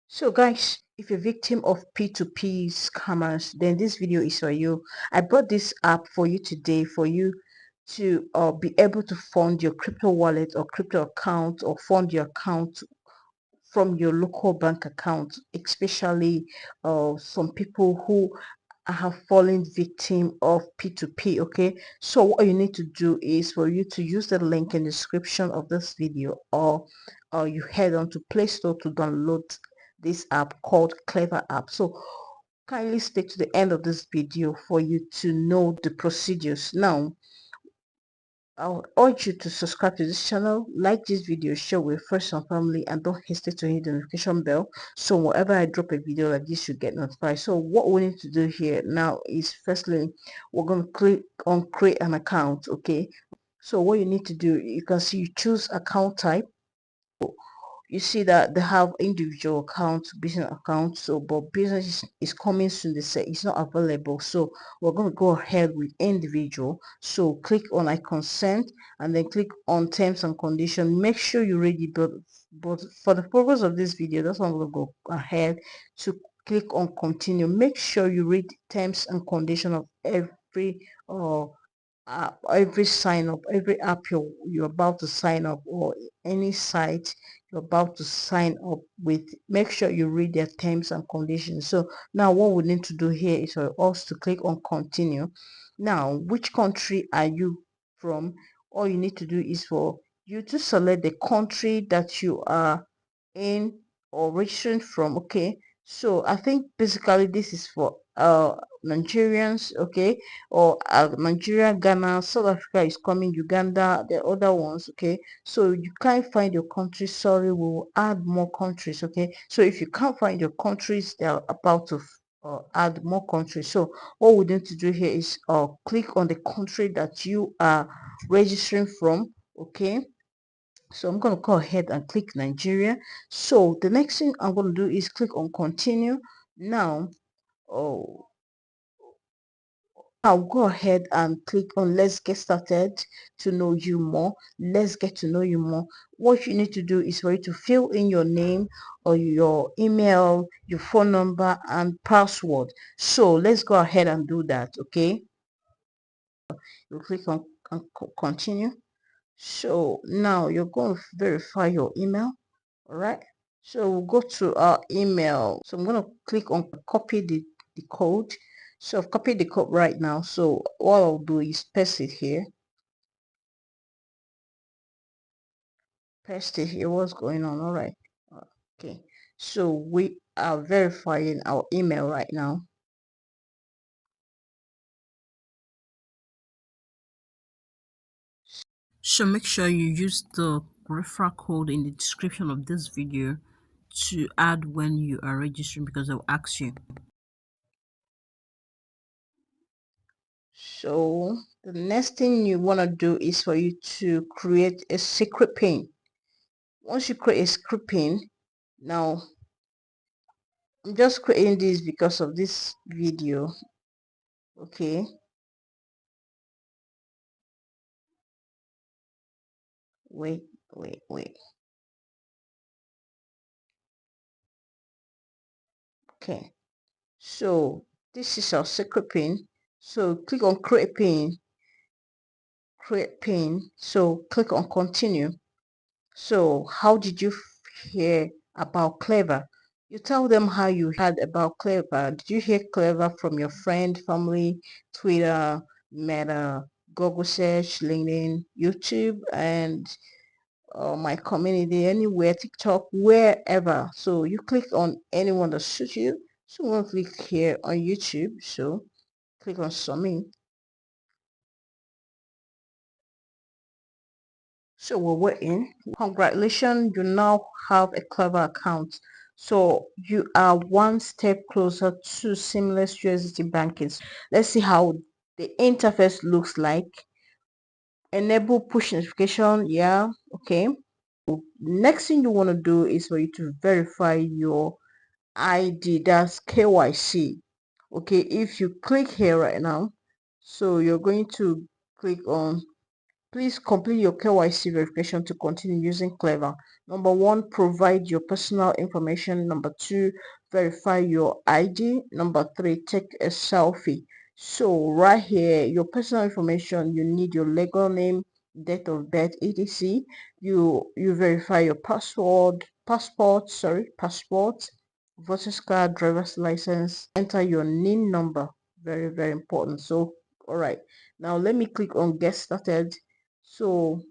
So guys, if you're a victim of P2P scammers, then this video is for you. I brought this app for you today for you to be able to fund your crypto wallet or crypto account, or fund your account from your local bank account, especially some people who have fallen victim of P2P. Okay, so what you need to do is for you to use the link in the description of this video, or you head on to Play Store to download this app called Cleva app. So kindly stay to the end of this video for you to know the procedures. Now I'll urge you to subscribe to this channel, like this video, share with friends and family, and don't hesitate to hit the notification bell so whenever I drop a video like this, you get notified. So what we need to do here now is, firstly, we're going to click on create an account. Okay, so what you need to do, you can see you choose account type. You see that they have individual accounts, business accounts, so but business is coming soon. They say it's not available, so we're going to go ahead with individual. So click on I consent, and then click on terms and conditions. Make sure you read it, but for the purpose of this video, that's why I'm going to go ahead to click on continue. Make sure you read terms and conditions of every sign up, every app you're about to sign up, or any site you're about to sign up with. Make sure you read their terms and conditions. So now what we need to do here is for us to click on continue. Now, which country are you from? All you need to do is for you to select the country that you are in or registering from. Okay, so I think basically this is for Nigerians. Okay, or Nigeria, Ghana, South Africa is coming, Uganda, the other ones. Okay, so you can't find your country, sorry, we will add more countries. Okay, so if you can't find your countries, they're about to add more countries. So what we need to do here is click on the country that you are registering from. Okay, so I'm going to go ahead and click Nigeria. So the next thing I'm going to do is click on continue. Now, oh, I'll go ahead and click on let's get started to know you more. Let's get to know you more. What you need to do is for you to fill in your name or your email, your phone number, and password. So let's go ahead and do that. Okay, you click on continue. So now you're going to verify your email. All right, so we'll go to our email. So I'm going to click on copy the code. So I've copied the code right now. So what I'll do is paste it here. Paste it here. What's going on? All right. Okay. So we are verifying our email right now. So make sure you use the referral code in the description of this video to add when you are registering, because they'll ask you. So the next thing you want to do is for you to create a secret pin. Once you create a secret pin, now I'm just creating this because of this video. Okay, wait. Okay, so this is our secret pin. So click on create pin, so click on continue. So how did you hear about Cleva? You tell them how you heard about Cleva. Did you hear Cleva from your friend, family, Twitter, Meta, Google search, LinkedIn, YouTube, and my community, anywhere, TikTok, wherever? So you click on anyone that suits you. So I'm going to click here on YouTube. So click on submit. So we're waiting. Congratulations, you now have a Clever account. So you are one step closer to seamless USDT banking. Let's see how the interface looks like. Enable push notification. Yeah, okay. Next thing you want to do is for you to verify your ID, that's KYC. Okay, if you click here right now, so you're going to click on Please complete your KYC verification to continue using Clever. Number one, provide your personal information. Number two, verify your ID. Number three, take a selfie. So right here, your personal information, you need your legal name, date of birth, etc. You verify your passport, voter's card, driver's license. Enter your NIN number. Very, very important. So, all right. Now let me click on get started. So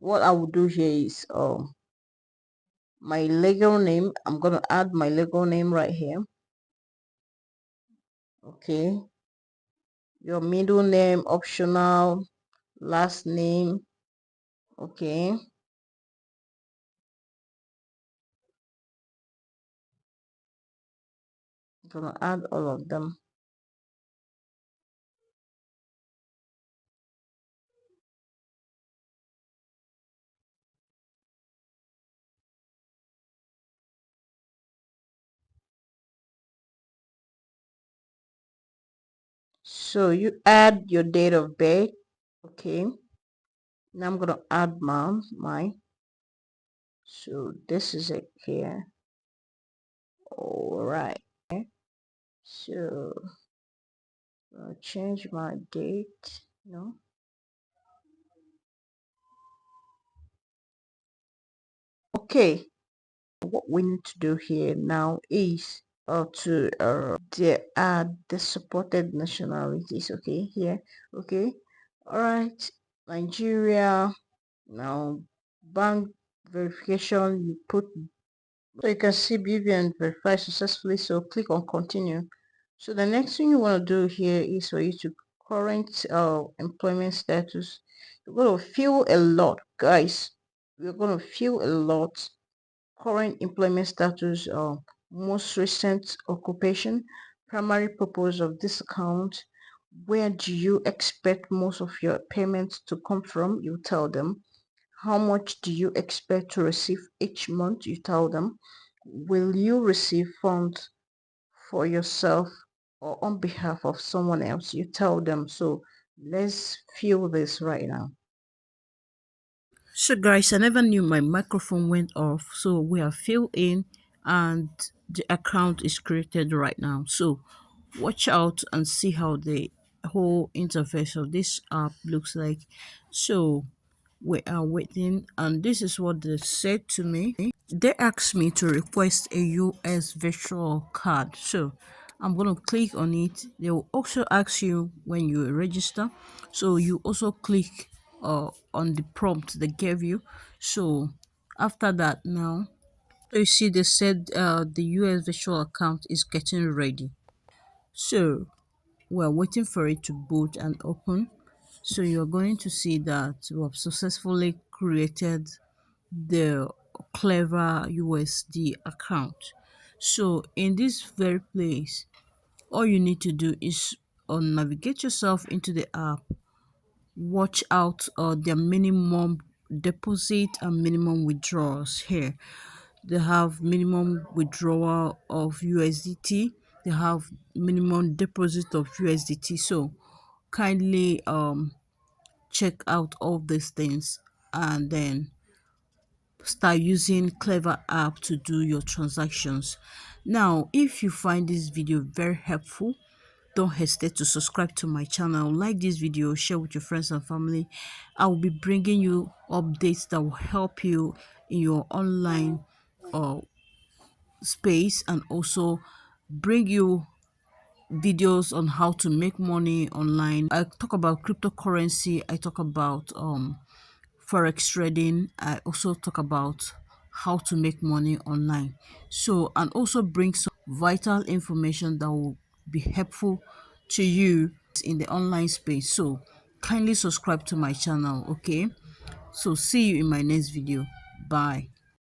what I will do here is my legal name. I'm gonna add my legal name right here. Okay, your middle name optional, last name. Okay, I'm gonna add all of them. So you add your date of birth. Okay, now I'm gonna add mine. So this is it here. All right. So I'll change my date. No. Okay, what we need to do here now is to add the supported nationalities. Okay, here. Okay, all right. Nigeria. Now bank verification, you put, so you can see BVN verified successfully, so click on continue. So the next thing you want to do here is for you to current employment status. You're going to fill a lot, guys. You're going to fill a lot. Current employment status, most recent occupation, primary purpose of this account, where do you expect most of your payments to come from, you tell them. How much do you expect to receive each month, you tell them. Will you receive funds for yourself or on behalf of someone else, you tell them. So let's fill this right now. So guys, I never knew my microphone went off. So we are filled in and the account is created right now. So watch out and see how the whole interface of this app looks like. So we are waiting and this is what they said to me. They asked me to request a US virtual card. So I'm going to click on it. They will also ask you when you register. So you also click on the prompt they gave you. So after that now, so you see they said the US virtual account is getting ready. So we're waiting for it to boot and open. So you're going to see that we have successfully created the Clever USD account. So in this very place, all you need to do is navigate yourself into the app, watch out their minimum deposit and minimum withdrawals here. They have minimum withdrawal of USDT, they have minimum deposit of USDT. So kindly check out all these things and then start using Clever app to do your transactions. Now if you find this video very helpful, don't hesitate to subscribe to my channel, like this video, share with your friends and family. I will be bringing you updates that will help you in your online uh, space, and also bring you videos on how to make money online. I talk about cryptocurrency, I talk about forex trading, I also talk about how to make money online. So and also bring some vital information that will be helpful to you in the online space. So kindly subscribe to my channel. Okay, so see you in my next video. Bye.